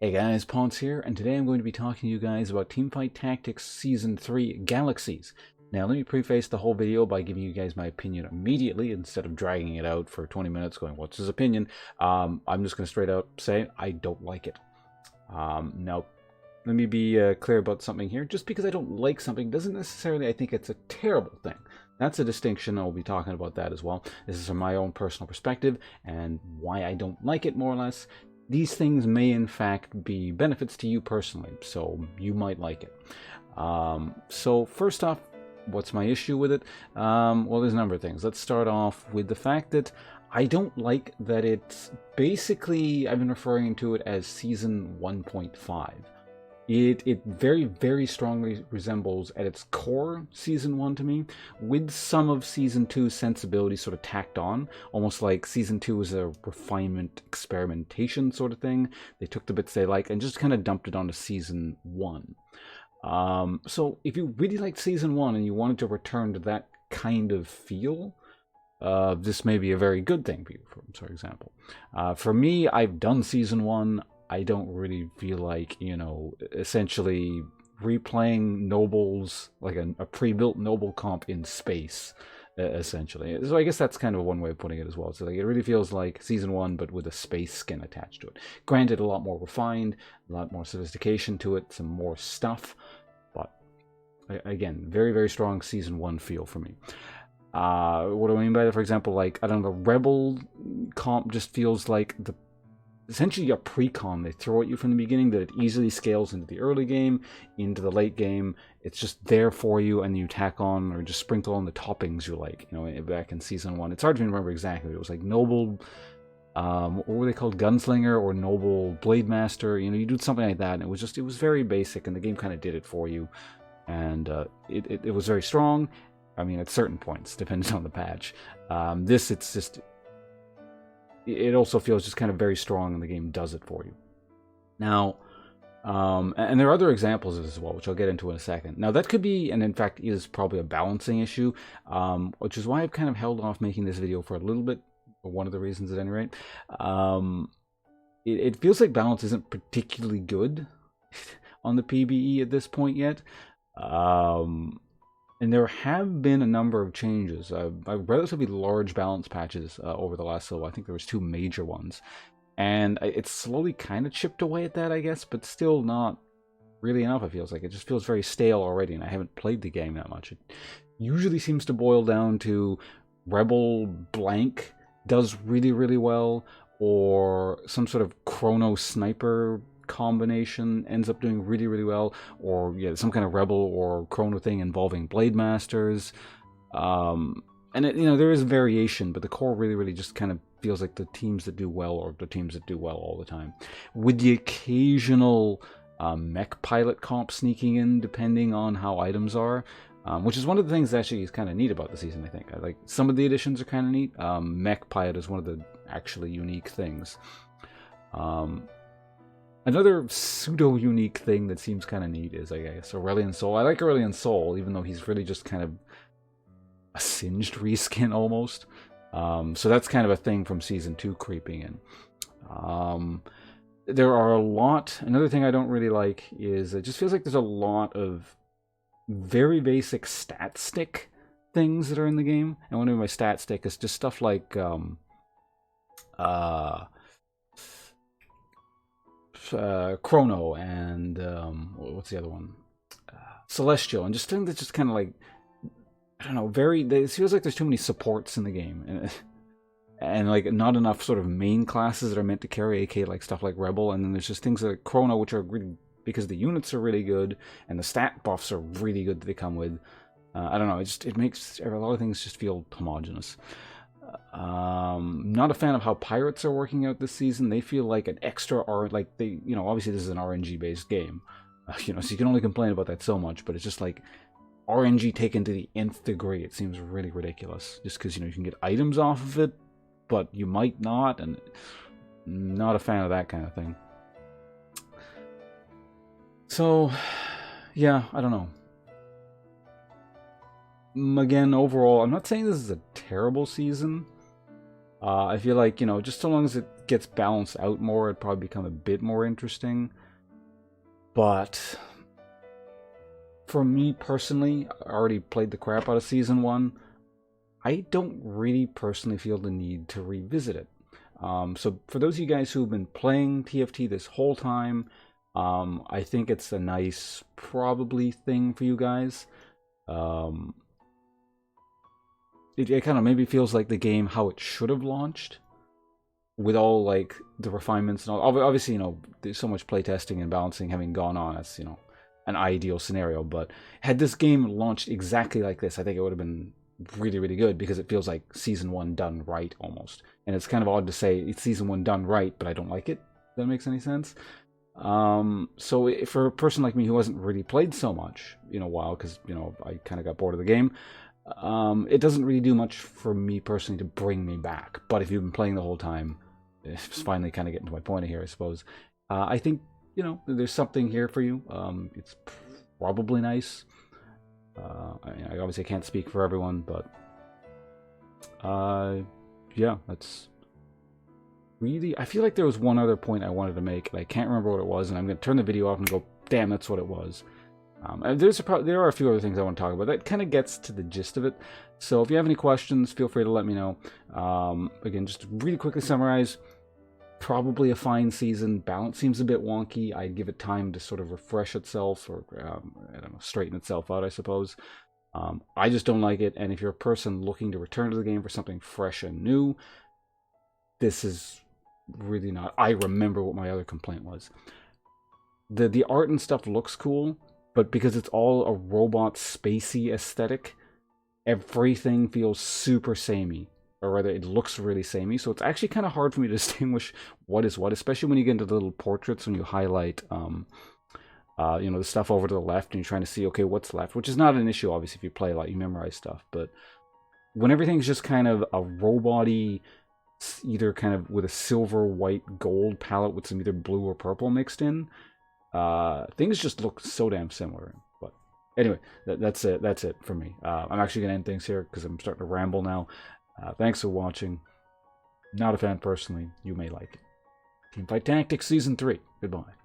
Hey guys, Ponce here, and today I'm going to be talking to you guys about Teamfight Tactics Season 3 Galaxies. Now let me preface the whole video by giving you guys my opinion immediately instead of dragging it out for 20 minutes going, what's his opinion? I'm just going to straight out say I don't like it. Now, let me be clear about something here. Just because I don't like something doesn't necessarily I think it's a terrible thing. That's a distinction. I'll be talking about that as well. This is from my own personal perspective and why I don't like it, more or less. These things may in fact be benefits to you personally, so you might like it. So first off, what's my issue with it? Well, there's a number of things. Let's start off with the fact that I don't like that it's basically, I've been referring to it as Season 1.5. It very, very strongly resembles at its core Season 1 to me, with some of Season 2's sensibility sort of tacked on, almost like Season 2 is a refinement, experimentation sort of thing. They took the bits they like and just kind of dumped it onto Season 1. So if you really liked Season 1 and you wanted to return to that kind of feel, this may be a very good thing for you, for example. For me, I've done Season 1. I don't really feel like, you know, essentially replaying nobles, like a pre-built noble comp in space, essentially. So I guess that's kind of one way of putting it as well. So like, it really feels like Season 1, but with a space skin attached to it. Granted, a lot more refined, a lot more sophistication to it, some more stuff. But again, very, very strong Season 1 feel for me. What do I mean by that? For example, like, I don't know, the Rebel comp just feels like essentially a pre-con they throw at you from the beginning, that it easily scales into the early game, into the late game. It's just there for you, and you tack on or just sprinkle on the toppings you like. You know, back in Season 1, it's hard to remember exactly. It was like Noble, what were they called, Gunslinger or Noble Blade Master. You know, you do something like that, and it was very basic, and the game kind of did it for you. And it was very strong. I mean, at certain points, depending on the patch. It's just, it also feels just kind of very strong, and the game does it for you. Now, and there are other examples of this as well, which I'll get into in a second. Now, that could be, and in fact is probably a balancing issue, which is why I've kind of held off making this video for a little bit, for one of the reasons at any rate. It feels like balance isn't particularly good on the PBE at this point yet. And there have been a number of changes, relatively large balance patches over the last I think there was 2 major ones. And it's slowly kind of chipped away at that, I guess, but still not really enough, it feels like. It just feels very stale already, and I haven't played the game that much. It usually seems to boil down to Rebel blank does really, really well, or some sort of Chrono Sniper combination ends up doing really, really well, or yeah, some kind of Rebel or Chrono thing involving Blade Masters. And you know, there is variation, but the core really, really just kind of feels like the teams that do well, or the teams that do well all the time, with the occasional mech pilot comp sneaking in depending on how items are. Which is one of the things that actually is kind of neat about the season, I think. Like, some of the additions are kind of neat. Mech pilot is one of the actually unique things. Another pseudo-unique thing that seems kind of neat is, I guess, Aurelian Soul. I like Aurelian Soul, even though he's really just kind of a singed reskin, almost. So that's kind of a thing from Season 2 creeping in. There are a lot... Another thing I don't really like is it just feels like there's a lot of very basic stat stick things that are in the game. And what I mean by stat stick is just stuff like... Chrono and what's the other one? Celestial, and just things that just kind of like, I don't know, it feels like there's too many supports in the game, and like not enough sort of main classes that are meant to carry AK, like stuff like Rebel. And then there's just things like Chrono, which are really, because the units are really good and the stat buffs are really good that they come with. I don't know, it makes a lot of things just feel homogenous. Not a fan of how pirates are working out this season. They feel like an extra you know, obviously this is an RNG based game, you know, so you can only complain about that so much, but it's just like RNG taken to the nth degree. It seems really ridiculous, just because, you know, you can get items off of it, but you might not, and not a fan of that kind of thing. So yeah, I don't know. Again, overall, I'm not saying this is a terrible season. I feel like, you know, just so long as it gets balanced out more, it'd probably become a bit more interesting. But for me personally, I already played the crap out of Season 1. I don't really personally feel the need to revisit it. So for those of you guys who've been playing TFT this whole time, I think it's a nice, probably, thing for you guys. It kind of maybe feels like the game how it should have launched, with all like the refinements and all. Obviously, you know, there's so much playtesting and balancing having gone on. It's, you know, an ideal scenario. But had this game launched exactly like this, I think it would have been really, really good, because it feels like Season 1 done right almost. And it's kind of odd to say it's Season 1 done right, but I don't like it. If that makes any sense. So for a person like me who hasn't really played so much in a while, because, you know, I kind of got bored of the game, it doesn't really do much for me personally to bring me back. But if you've been playing the whole time, it's finally kind of getting to my point here, I suppose. I think, you know, there's something here for you. It's probably nice. I obviously can't speak for everyone, but yeah, that's really... I feel like there was one other point I wanted to make, and I can't remember what it was, and I'm going to turn the video off and go, damn, that's what it was. And there are a few other things I want to talk about. That kind of gets to the gist of it. So if you have any questions, feel free to let me know. Again, just to really quickly summarize, probably a fine season. Balance seems a bit wonky. I'd give it time to sort of refresh itself, or I don't know, straighten itself out, I suppose. I just don't like it. And if you're a person looking to return to the game for something fresh and new, this is really not... I remember what my other complaint was. The art and stuff looks cool, but because it's all a robot spacey aesthetic, everything feels super samey. Or rather, it looks really samey, so it's actually kind of hard for me to distinguish what is what, especially when you get into the little portraits, when you highlight, you know, the stuff over to the left, and you're trying to see, okay, what's left, which is not an issue, obviously, if you play a lot, you memorize stuff, but when everything's just kind of a robot-y, either kind of with a silver, white, gold palette with some either blue or purple mixed in, things just look so damn similar. But anyway, that's it for me. I'm actually going to end things here because I'm starting to ramble now. Thanks for watching. Not a fan personally. You may like it. Teamfight Tactics Season 3. Goodbye.